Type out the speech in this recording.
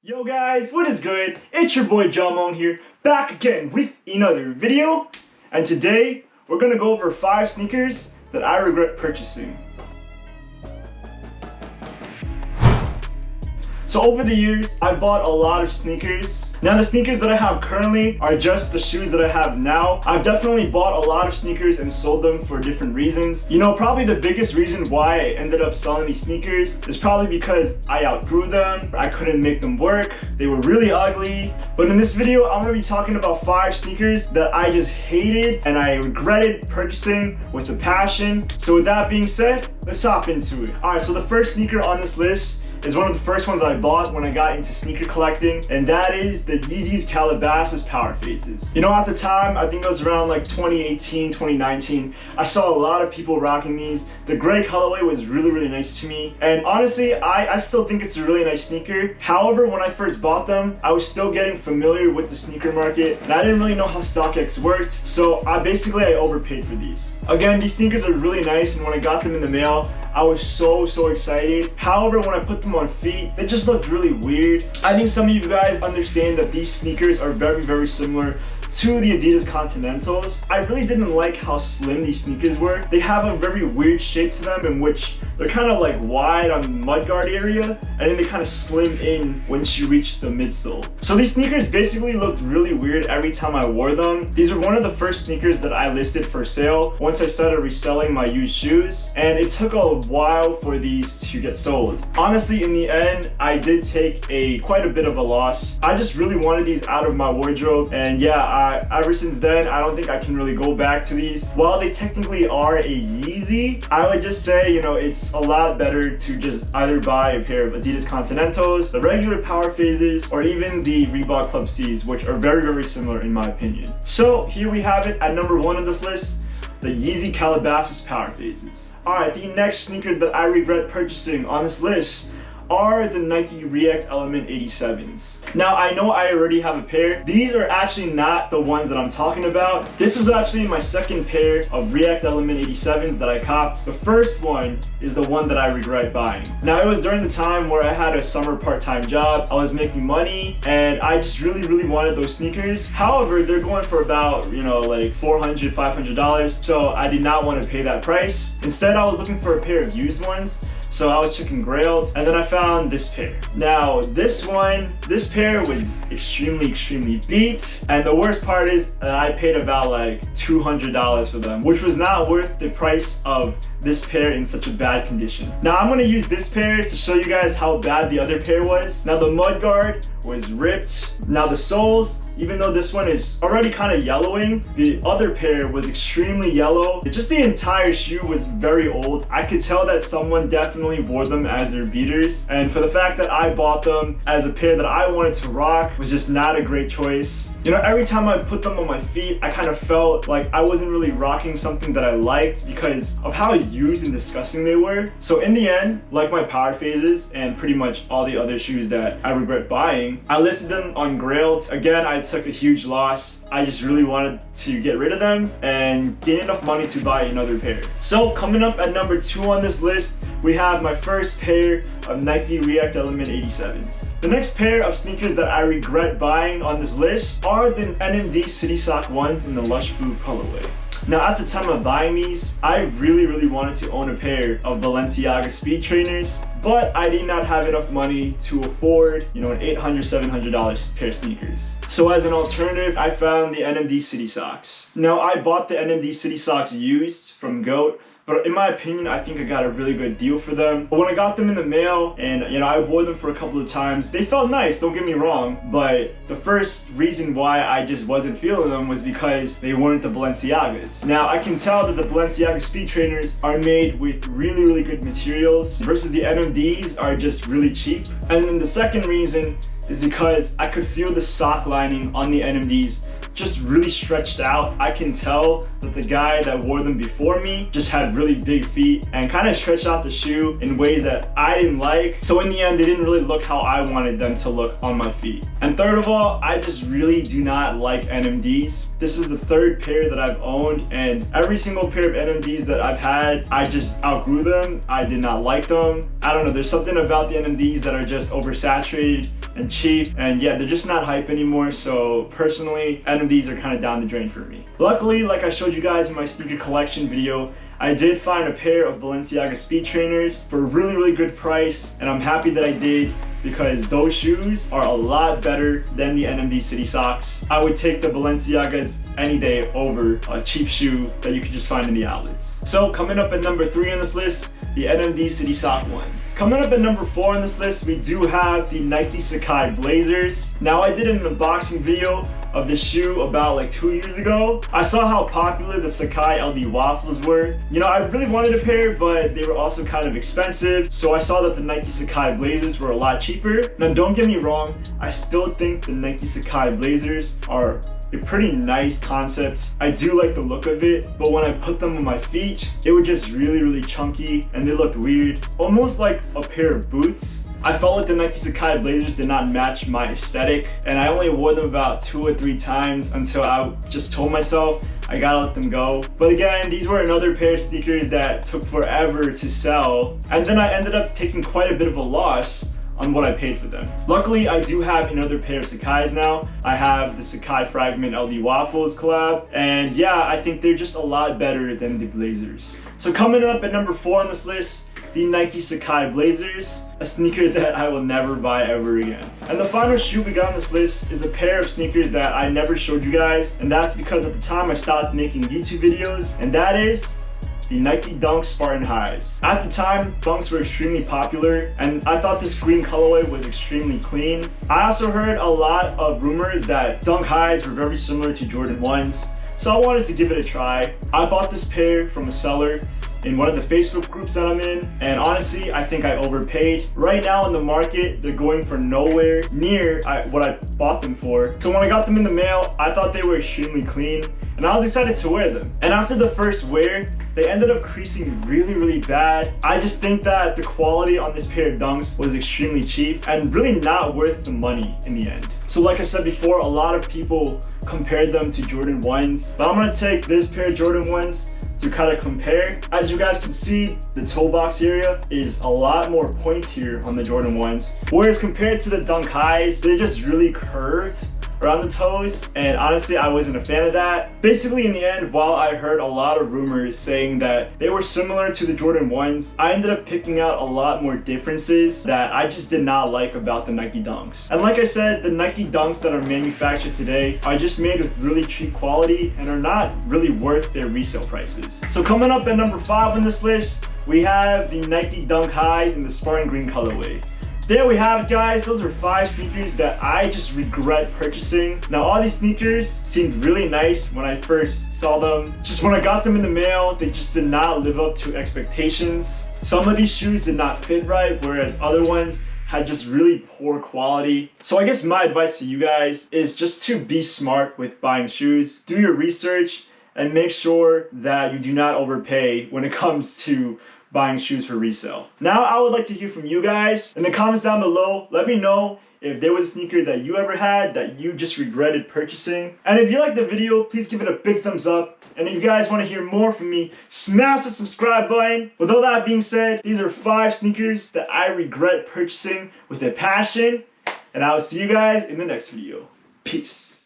Yo guys, what is good? It's your boy Jamong here, back again with another video. And today, we're gonna go over 5 sneakers that I regret purchasing. So over the years, I bought a lot of sneakers. Now the sneakers that I have currently are just the shoes that I have now. I've definitely bought a lot of sneakers and sold them for different reasons. You know, probably the biggest reason why I ended up selling these sneakers is probably because I outgrew them. I couldn't make them work. They were really ugly. But in this video, I'm gonna be talking about 5 sneakers that I just hated and I regretted purchasing with a passion. So with that being said, let's hop into it. All right, so the first sneaker on this list is one of the first ones I bought when I got into sneaker collecting, and that is the Yeezy Calabasas Power Phases. You know, at the time, I think it was around like 2018, 2019, I saw a lot of people rocking these. The gray colorway was really nice to me, and honestly, I still think it's a really nice sneaker. However, when I first bought them, I was still getting familiar with the sneaker market, and I didn't really know how StockX worked, so I overpaid for these. Again, these sneakers are really nice, and when I got them in the mail, I was so excited. However, when I put them on feet, they just looked really weird. I think some of you guys understand that these sneakers are very similar to the Adidas Continentals. I really didn't like how slim these sneakers were. They have a very weird shape to them in which they're kind of like wide on the mudguard area, and then they kind of slim in once you reach the midsole. So these sneakers basically looked really weird every time I wore them. These were one of the first sneakers that I listed for sale once I started reselling my used shoes, and it took a while for these to get sold. Honestly, in the end, I did take quite a bit of a loss. I just really wanted these out of my wardrobe, and yeah, ever since then, I don't think I can really go back to these. While they technically are a Yeezy, I would just say, you know, it's a lot better to just either buy a pair of Adidas Continentals, the regular Power Phases, or even the Reebok Club C's, which are very similar in my opinion. So here we have it at number 1 on this list, the Yeezy Calabasas Power Phases. Alright, the next sneaker that I regret purchasing on this list are the Nike React Element 87s. Now, I know I already have a pair. These are actually not the ones that I'm talking about. This was actually my second pair of React Element 87s that I copped. The first one is the one that I regret buying. Now, it was during the time where I had a summer part-time job. I was making money, and I just really wanted those sneakers. However, they're going for about, you know, like $400, $500. So I did not want to pay that price. Instead, I was looking for a pair of used ones. So I was checking Grails, and then I found this pair. Now, this pair was extremely beat, and the worst part is that I paid about like $200 for them, which was not worth the price of this pair in such a bad condition. Now, I'm gonna use this pair to show you guys how bad the other pair was. Now, the mudguard was ripped. Now, the soles, even though this one is already kind of yellowing, the other pair was extremely yellow. Just the entire shoe was very old. I could tell that someone definitely wore them as their beaters, and for the fact that I bought them as a pair that I wanted to rock was just not a great choice. You know, every time I put them on my feet, I kind of felt like I wasn't really rocking something that I liked because of how used and disgusting they were. So in the end, like my Power Phases and pretty much all the other shoes that I regret buying, I listed them on Grailed. Again, I took a huge loss. I just really wanted to get rid of them and gain enough money to buy another pair. So coming up at number 2 on this list, we have my first pair of Nike React Element 87s. The next pair of sneakers that I regret buying on this list are the NMD City Sock ones in the Lush Blue colorway. Now, at the time of buying these, I really wanted to own a pair of Balenciaga Speed Trainers, but I did not have enough money to afford, you know, an $800, $700 pair of sneakers. So as an alternative, I found the NMD City Socks. Now, I bought the NMD City Socks used from GOAT, but in my opinion, I think I got a really good deal for them. But when I got them in the mail and, you know, I wore them for a couple of times, they felt nice, don't get me wrong. But the first reason why I just wasn't feeling them was because they weren't the Balenciagas. Now, I can tell that the Balenciaga Speed Trainers are made with really good materials versus the NMDs are just really cheap. And then the second reason is because I could feel the sock lining on the NMDs just really stretched out. I can tell that the guy that wore them before me just had really big feet and kind of stretched out the shoe in ways that I didn't like. So in the end, they didn't really look how I wanted them to look on my feet. And third of all, I just really do not like NMDs. This is the third pair that I've owned, and every single pair of NMDs that I've had, I just outgrew them. I did not like them. I don't know, there's something about the NMDs that are just oversaturated. and cheap, and yeah, they're just not hype anymore. So personally, NMDs are kind of down the drain for me. Luckily, like I showed you guys in my sneaker collection video, I did find a pair of Balenciaga Speed Trainers for a really good price, and I'm happy that I did, because those shoes are a lot better than the NMD City Socks. I would take the Balenciagas any day over a cheap shoe that you could just find in the outlets. So coming up at number 3 on this list, the NMD City Sock ones. Coming up at number 4 on this list, we do have the Nike Sakai Blazers. Now, I did an unboxing video of this shoe about like 2 years ago. I saw how popular the Sakai LD waffles were. You know, I really wanted a pair, but they were also kind of expensive. So I saw that the Nike Sakai Blazers were a lot cheaper. Now, don't get me wrong, I still think the Nike Sakai Blazers are a pretty nice concept. I do like the look of it, but when I put them on my feet, they were just really chunky and they looked weird, almost like a pair of boots. I felt like the Nike Sakai Blazers did not match my aesthetic, and I only wore them about 2 or 3 times until I just told myself I gotta let them go. But again, these were another pair of sneakers that took forever to sell, and then I ended up taking quite a bit of a loss on what I paid for them. Luckily, I do have another pair of Sakai's now. I have the Sakai Fragment LD Waffles collab, and yeah, I think they're just a lot better than the Blazers. So coming up at number 4 on this list, the Nike Sakai Blazers, a sneaker that I will never buy ever again. And the final shoe we got on this list is a pair of sneakers that I never showed you guys, and that's because at the time I stopped making YouTube videos, and that is the Nike Dunk Spartan Highs. At the time, Dunks were extremely popular, and I thought this green colorway was extremely clean. I also heard a lot of rumors that Dunk Highs were very similar to Jordan 1s, so I wanted to give it a try. I bought this pair from a seller in one of the Facebook groups that I'm in, and honestly, I think I overpaid. Right now in the market, they're going for nowhere near what I bought them for. So when I got them in the mail, I thought they were extremely clean, and I was excited to wear them. And after the first wear, they ended up creasing really bad. I just think that the quality on this pair of Dunks was extremely cheap and really not worth the money in the end. So like I said before, a lot of people compared them to Jordan 1s, but I'm gonna take this pair of Jordan 1s to kind of compare. As you guys can see, the toe box area is a lot more pointier on the Jordan 1s, whereas compared to the Dunk Highs, they're just really curved around the toes, and honestly, I wasn't a fan of that. Basically, in the end, while I heard a lot of rumors saying that they were similar to the Jordan 1s, I ended up picking out a lot more differences that I just did not like about the Nike Dunks. And like I said, the Nike Dunks that are manufactured today are just made with really cheap quality and are not really worth their resale prices. So coming up at number 5 on this list, we have the Nike Dunk Highs in the Spartan Green colorway. There we have it, guys. Those are 5 sneakers that I just regret purchasing. Now, all these sneakers seemed really nice when I first saw them. Just when I got them in the mail, they just did not live up to expectations. Some of these shoes did not fit right, whereas other ones had just really poor quality. So I guess my advice to you guys is just to be smart with buying shoes. Do your research and make sure that you do not overpay when it comes to buying shoes for resale. Now, I would like to hear from you guys in the comments down below. Let me know if there was a sneaker that you ever had that you just regretted purchasing. And if you liked the video, please give it a big thumbs up. And if you guys want to hear more from me, smash the subscribe button. With all that being said, these are 5 sneakers that I regret purchasing with a passion. And I will see you guys in the next video. Peace.